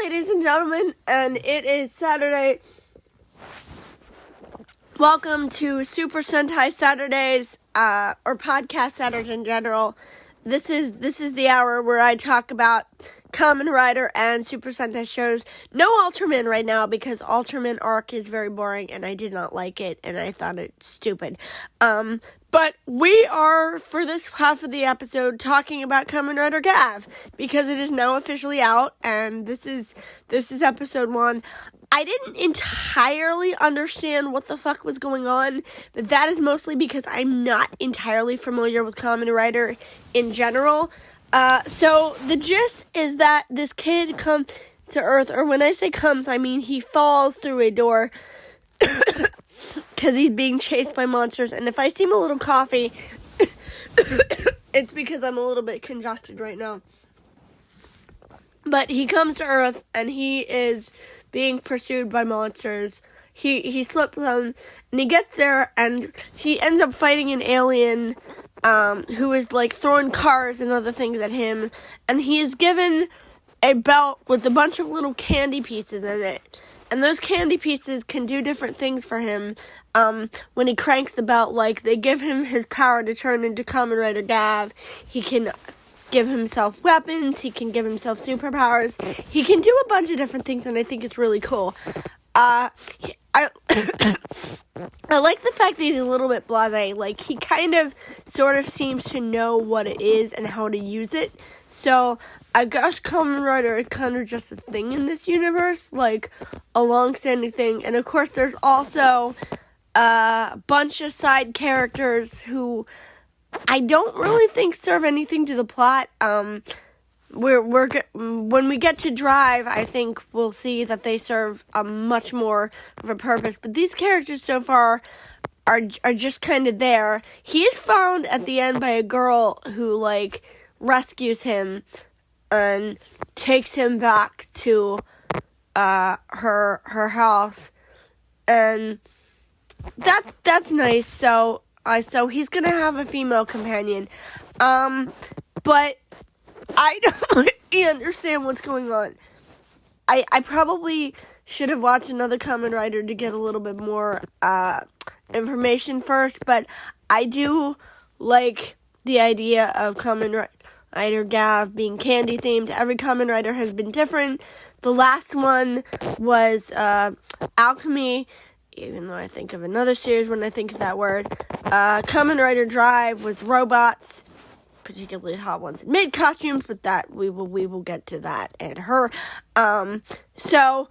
ladies and gentlemen, and it is Saturday. Welcome to Super Sentai Saturdays, or Podcast Saturdays in general. This is the hour where I talk about Kamen Rider and Super Sentai shows. No Ultraman right now, because Ultraman arc is very boring, and I did not like it, and I thought it stupid. But we are, for this half of the episode, talking about Kamen Rider Gaav, because it is now officially out, and this is episode 1. I didn't entirely understand what the fuck was going on, but that is mostly because I'm not entirely familiar with Kamen Rider in general. So the gist is that this kid comes to Earth, or when I say comes, I mean he falls through a door because he's being chased by monsters. And if I seem a little coughy, it's because I'm a little bit congested right now. But he comes to Earth, and he is being pursued by monsters. He slips on, and he gets there, and he ends up fighting an alien who is like throwing cars and other things at him, and he is given a belt with a bunch of little candy pieces in it, and those candy pieces can do different things for him. When he cranks the belt, like, they give him his power to turn into Kamen Rider Gaav. He can give himself weapons, he can give himself superpowers, he can do a bunch of different things, and I think it's really cool. I like the fact that he's a little bit blasé. Like, he kind of, sort of seems to know what it is and how to use it. So, I guess Kamen Rider is kind of just a thing in this universe, like, a long-standing thing. And, of course, there's also a bunch of side characters who I don't really think serve anything to the plot. When we get to Drive, I think we'll see that they serve a much more of a purpose. But these characters so far are just kind of there. He is found at the end by a girl who, like, rescues him and takes him back to her house, and that's nice. So he's gonna have a female companion, but I don't really understand what's going on. I probably should have watched another Kamen Rider to get a little bit more information first, but I do like the idea of Kamen Rider Gaav being candy themed. Every Kamen Rider has been different. The last one was alchemy, even though I think of another series when I think of that word. Kamen Rider Drive was robots, particularly hot ones in maid costumes, but that we will get to that and her. So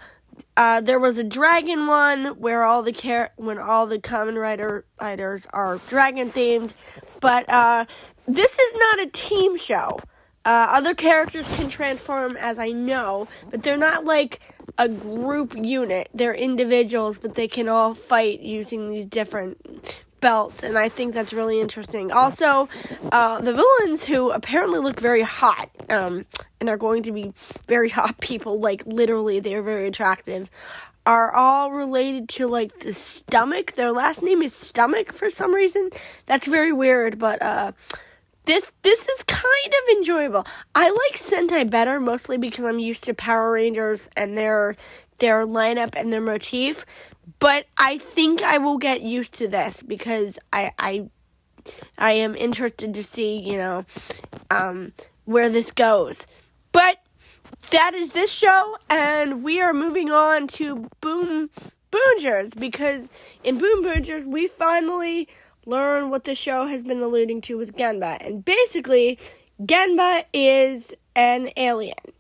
there was a dragon one where all the Kamen Riders are dragon themed, but this is not a team show. Other characters can transform, as I know, but they're not like a group unit. They're individuals, but they can all fight using these different belts, and I think that's really interesting. Also, the villains, who apparently look very hot, and are going to be very hot people, like, literally, they're very attractive, are all related to, like, the Stomach. Their last name is Stomach for some reason. That's very weird, but, This is kind of enjoyable. I like Sentai better, mostly because I'm used to Power Rangers and their lineup and their motif. But I think I will get used to this because I am interested to see, where this goes. But that is this show, and we are moving on to Boonboomgers, because in Boonboomgers we finally learn what the show has been alluding to with Genba. And basically, Genba is an alien.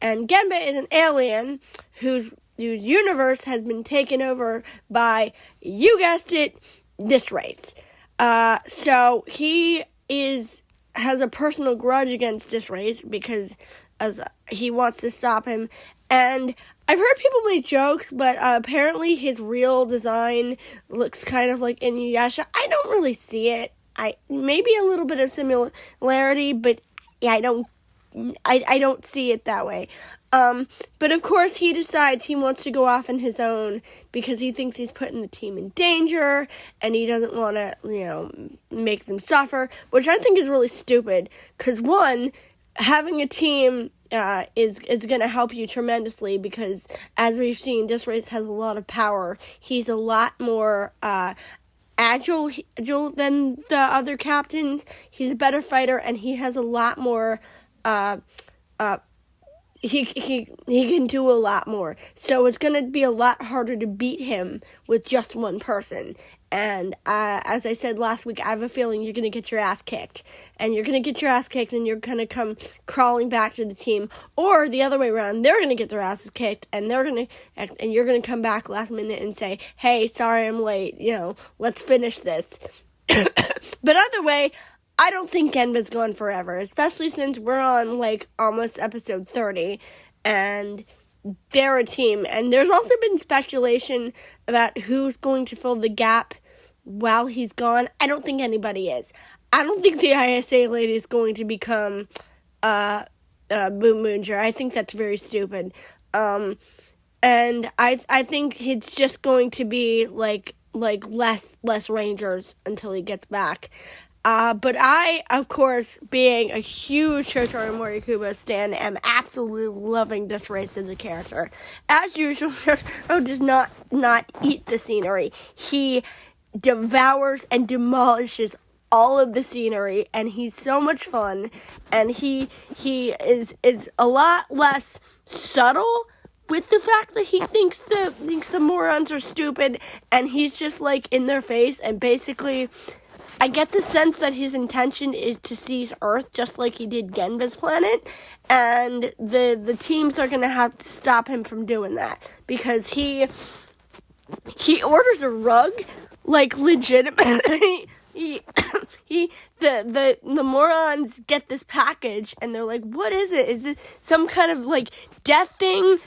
And Genba is an alien whose universe has been taken over by, you guessed it, this race. So he has a personal grudge against this race because he wants to stop him. And I've heard people make jokes, but apparently his real design looks kind of like Inuyasha. I don't really see it. Maybe a little bit of similarity, but yeah, I don't see it that way. But of course he decides he wants to go off on his own because he thinks he's putting the team in danger, and he doesn't want to, make them suffer, which I think is really stupid. Because one, having a team is going to help you tremendously, because as we've seen, this race has a lot of power. He's a lot more agile than the other captains. He's a better fighter, and he has a lot more he can do a lot more. So it's going to be a lot harder to beat him with just one person. And as I said last week, I have a feeling you're going to get your ass kicked. And you're going to get your ass kicked, and you're going to come crawling back to the team. Or the other way around, they're going to get their asses kicked, and you're going to come back last minute and say, hey, sorry I'm late, let's finish this. But either way, I don't think Genba's going forever, especially since we're on, almost episode 30, and they're a team. And there's also been speculation about who's going to fill the gap while he's gone. I don't think anybody is. I don't think the ISA lady is going to become Boonboonger. I think that's very stupid. And I think it's just going to be, less Rangers until he gets back. But I, of course, being a huge Shotaro Morikubo stan, am absolutely loving this race as a character. As usual, Shotaro does not eat the scenery. He devours and demolishes all of the scenery, and he's so much fun, and he is a lot less subtle with the fact that he thinks the morons are stupid, and he's just, in their face, and basically I get the sense that his intention is to seize Earth, just like he did Genba's planet, and the teams are going to have to stop him from doing that, because he orders a rug, legitimately. The morons get this package, and they're like, what is it? Is it some kind of, death thing?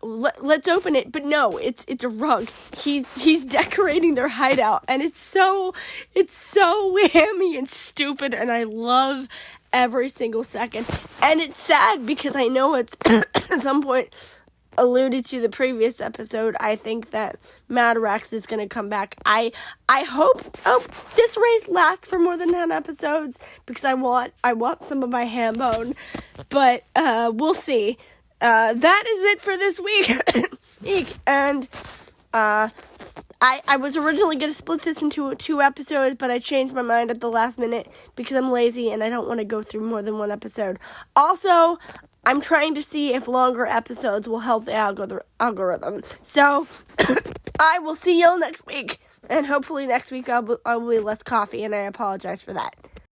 Let's open it. But no, it's a rug. He's decorating their hideout, and it's so whammy and stupid, and I love every single second. And it's sad because I know it's at some point alluded to the previous episode. I think that Madarax is going to come back. I hope this race lasts for more than 10 episodes, because I want some of my ham bone, but we'll see. That is it for this week. And I was originally going to split this into 2 episodes, but I changed my mind at the last minute because I'm lazy and I don't want to go through more than one episode. Also, I'm trying to see if longer episodes will help the algorithm. So, I will see y'all next week. And hopefully next week I'll be less coffee, and I apologize for that.